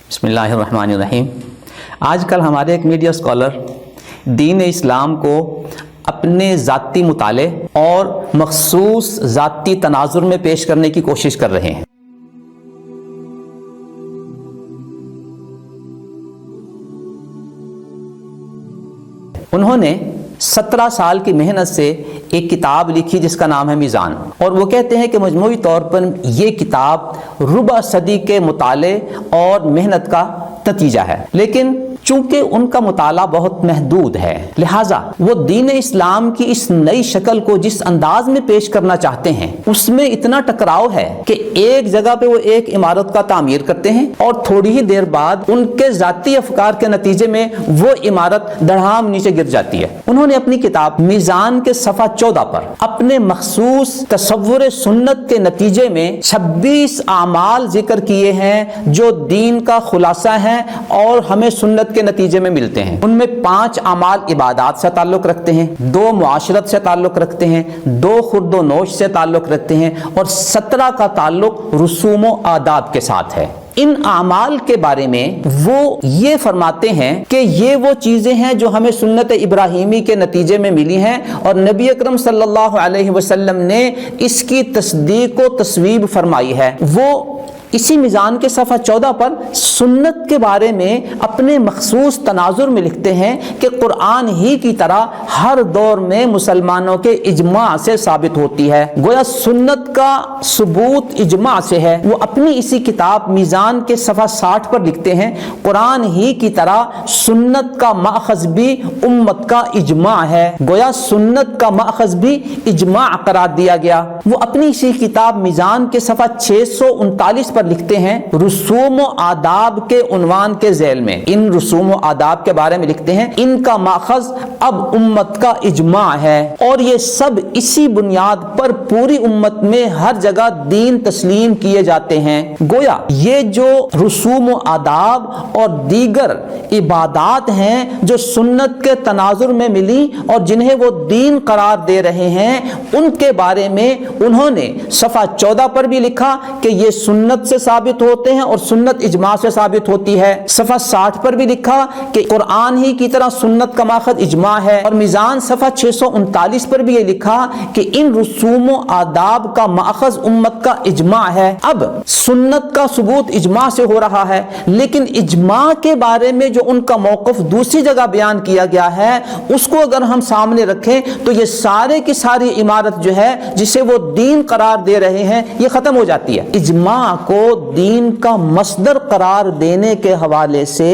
بسم اللہ الرحمن الرحیم۔ آج کل ہمارے ایک میڈیا اسکالر دین اسلام کو اپنے ذاتی مطالعے اور مخصوص ذاتی تناظر میں پیش کرنے کی کوشش کر رہے ہیں۔ انہوں نے 17 سال کی محنت سے ایک کتاب لکھی جس کا نام ہے میزان، اور وہ کہتے ہیں کہ مجموعی طور پر یہ کتاب ربع صدی کے مطالعے اور محنت کا نتیجہ ہے، لیکن چونکہ ان کا مطالعہ بہت محدود ہے لہٰذا وہ دین اسلام کی اس نئی شکل کو جس انداز میں پیش کرنا چاہتے ہیں اس میں اتنا ٹکراؤ ہے کہ ایک جگہ پہ وہ ایک عمارت کا تعمیر کرتے ہیں اور تھوڑی ہی دیر بعد ان کے ذاتی افکار کے نتیجے میں وہ عمارت دڑھام نیچے گر جاتی ہے۔ انہوں نے اپنی کتاب میزان کے صفحہ 14 پر اپنے مخصوص تصور سنت کے نتیجے میں 26 اعمال ذکر کیے ہیں جو دین کا خلاصہ ہیں اور ہمیں سنت کے نتیجے میں ملتے ہیں۔ ان میں 5 اعمال عبادات سے تعلق رکھتے ہیں، 2 معاشرت سے تعلق رکھتے ہیں، 2 خورد و نوش سے تعلق رکھتے ہیں اور 17 کا تعلق رسوم و آداب کے ساتھ ہے۔ ان اعمال کے بارے میں وہ یہ فرماتے ہیں کہ یہ وہ چیزیں ہیں جو ہمیں سنت ابراہیمی کے نتیجے میں ملی ہیں اور نبی اکرم صلی اللہ علیہ وسلم نے اس کی تصدیق و تصویب فرمائی ہے۔ وہ اسی میزان کے صفحہ 14 پر سنت کے بارے میں اپنے مخصوص تناظر میں لکھتے ہیں کہ قرآن ہی کی طرح ہر دور میں مسلمانوں کے اجماع سے ثابت ہوتی ہے، گویا سنت کا ثبوت اجماع سے ہے۔ وہ اپنی اسی کتاب میزان کے صفحہ 60 پر لکھتے ہیں قرآن ہی کی طرح سنت کا ماخذ بھی امت کا اجماع ہے، گویا سنت کا ماخذ بھی اجماع قرار دیا گیا۔ وہ اپنی اسی کتاب میزان کے صفحہ 639 پر لکھتے ہیں رسوم و آداب کے عنوان کے ذیل میں، ان رسوم و آداب کے بارے میں لکھتے ہیں ان کا ماخذ اب امت کا اجماع ہے اور یہ سب اسی بنیاد پر پوری امت میں ہر جگہ دین تسلیم کیے جاتے ہیں۔ گویا یہ جو رسوم و آداب اور دیگر عبادات ہیں جو سنت کے تناظر میں ملی اور جنہیں وہ دین قرار دے رہے ہیں ان کے بارے میں انہوں نے صفحہ 14 پر بھی لکھا کہ یہ سنت سے ثابت ہوتے ہیں اور سنت اجماع سے ثابت ہوتی ہے۔ صفحہ 60 پر بھی لکھا کہ قرآن ہی کی طرح سنت کا ماخذ اجماع ہے، اور میزان صفحہ 639 پر بھی یہ لکھا کہ ان رسوم و آداب کا ماخذ امت کا اجماع ہے۔ اب سنت کا ثبوت اجماع سے ہو رہا ہے، لیکن اجماع کے بارے میں جو ان کا موقف دوسری جگہ بیان کیا گیا ہے اس کو اگر ہم سامنے رکھیں تو یہ سارے کی ساری عمارت جو ہے جسے وہ دین قرار دے رہے ہیں یہ ختم ہو جاتی ہے۔ اجماع کو دین کا مصدر قرار دینے کے حوالے سے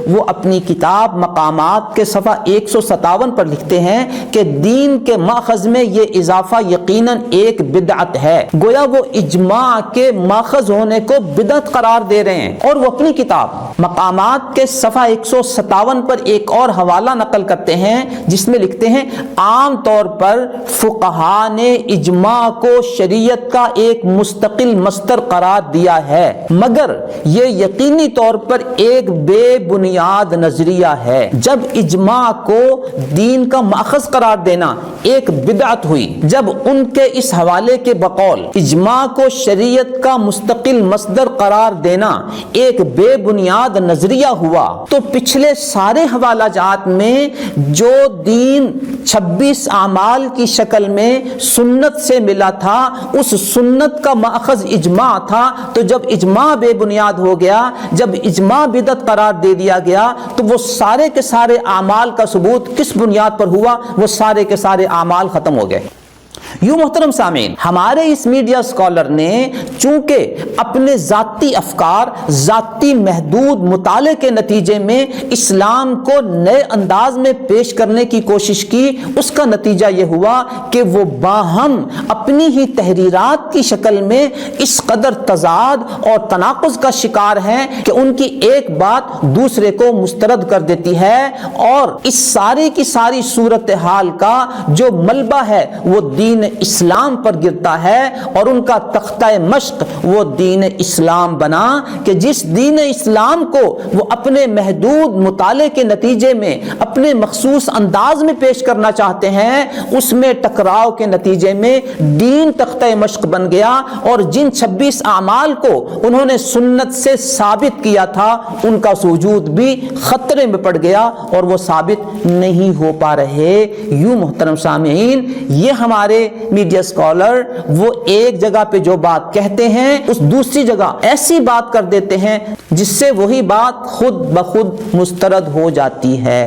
وہ اپنی کتاب مقامات کے صفحہ 157 پر لکھتے ہیں کہ دین کے ماخذ میں یہ اضافہ یقیناً ایک بدعت ہے، گویا وہ اجماع کے ماخذ ہونے کو بدعت قرار دے رہے ہیں۔ اور وہ اپنی کتاب مقامات کے صفحہ 157 پر ایک اور حوالہ نقل کرتے ہیں جس میں لکھتے ہیں عام طور پر فقہا نے اجماع کو شریعت کا ایک مستقل مصدر قرار دیا ہے، مگر یہ یقینی طور پر ایک بے بنیاد نظریہ ہے۔ جب اجماع کو دین کا ماخذ قرار دینا ایک بدعت ہوئی، جب ان کے اس حوالے کے بقول اجماع کو شریعت کا مستقل مصدر قرار دینا ایک بے بنیاد نظریہ ہوا، تو پچھلے سارے حوالہ جات میں جو دین 26 اعمال کی شکل میں سنت سے ملا تھا اس سنت کا ماخذ اجماع تھا، تو جب اجماع بے بنیاد ہو گیا، جب اجماع بدعت قرار دے دیا گیا تو وہ سارے کے سارے اعمال کا ثبوت کس بنیاد پر ہوا؟ وہ سارے کے سارے اعمال ختم ہو گئے۔ یوں محترم سامعین، ہمارے اس میڈیا اسکالر نے چونکہ اپنے ذاتی افکار، ذاتی محدود مطالعے کے نتیجے میں اسلام کو نئے انداز میں پیش کرنے کی کوشش کی، اس کا نتیجہ یہ ہوا کہ وہ باہم اپنی ہی تحریرات کی شکل میں اس قدر تضاد اور تناقض کا شکار ہیں کہ ان کی ایک بات دوسرے کو مسترد کر دیتی ہے، اور اس ساری کی ساری صورتحال کا جو ملبہ ہے وہ دین دین اسلام پر گرتا ہے، اور ان کا تختہ مشق وہ دین اسلام بنا کہ جس دین اسلام کو وہ اپنے محدود مطالعے کے نتیجے میں اپنے مخصوص انداز میں پیش کرنا چاہتے ہیں، اس میں ٹکراؤ کے نتیجے میں دین تختہ مشق بن گیا، اور جن 26 اعمال کو انہوں نے سنت سے ثابت کیا تھا ان کا وجود بھی خطرے میں پڑ گیا اور وہ ثابت نہیں ہو پا رہے۔ یوں محترم سامعین، یہ ہمارے میڈیا اسکالر وہ ایک جگہ پہ جو بات کہتے ہیں اس دوسری جگہ ایسی بات کر دیتے ہیں جس سے وہی بات خود بخود مسترد ہو جاتی ہے۔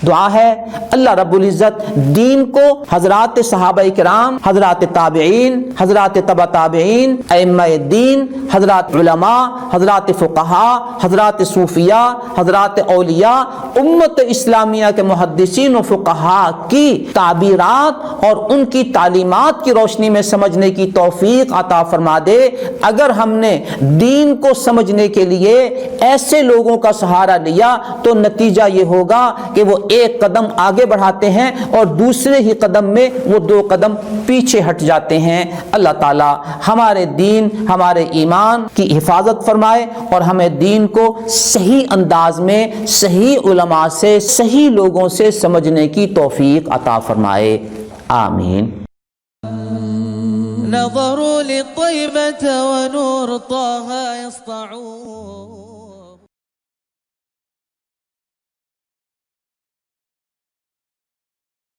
دعا ہے اللہ رب العزت دین کو حضرات صحابہ کرام، حضرات تابعین، حضرات تبع تابعین، ائمہ دین، حضرات علماء، حضرات فقہاء، حضرات صوفیاء، حضرات اولیاء، امت اسلامیہ کے محدثین و فقہاء کی تعبیرات اور ان کی تعلیمات کی روشنی میں سمجھنے کی توفیق عطا فرما دے۔ اگر ہم نے دین کو سمجھنے کے لیے ایسے لوگوں کا سہارا لیا تو نتیجہ یہ ہوگا کہ وہ ایک قدم آگے بڑھاتے ہیں اور دوسرے ہی قدم میں وہ 2 قدم پیچھے ہٹ جاتے ہیں۔ اللہ تعالی ہمارے دین، ہمارے ایمان کی حفاظت فرمائے اور ہمیں دین کو صحیح انداز میں صحیح علماء سے، صحیح لوگوں سے سمجھنے کی توفیق عطا فرمائے، آمین۔ نظروا للطيبة ونور طه يسطعون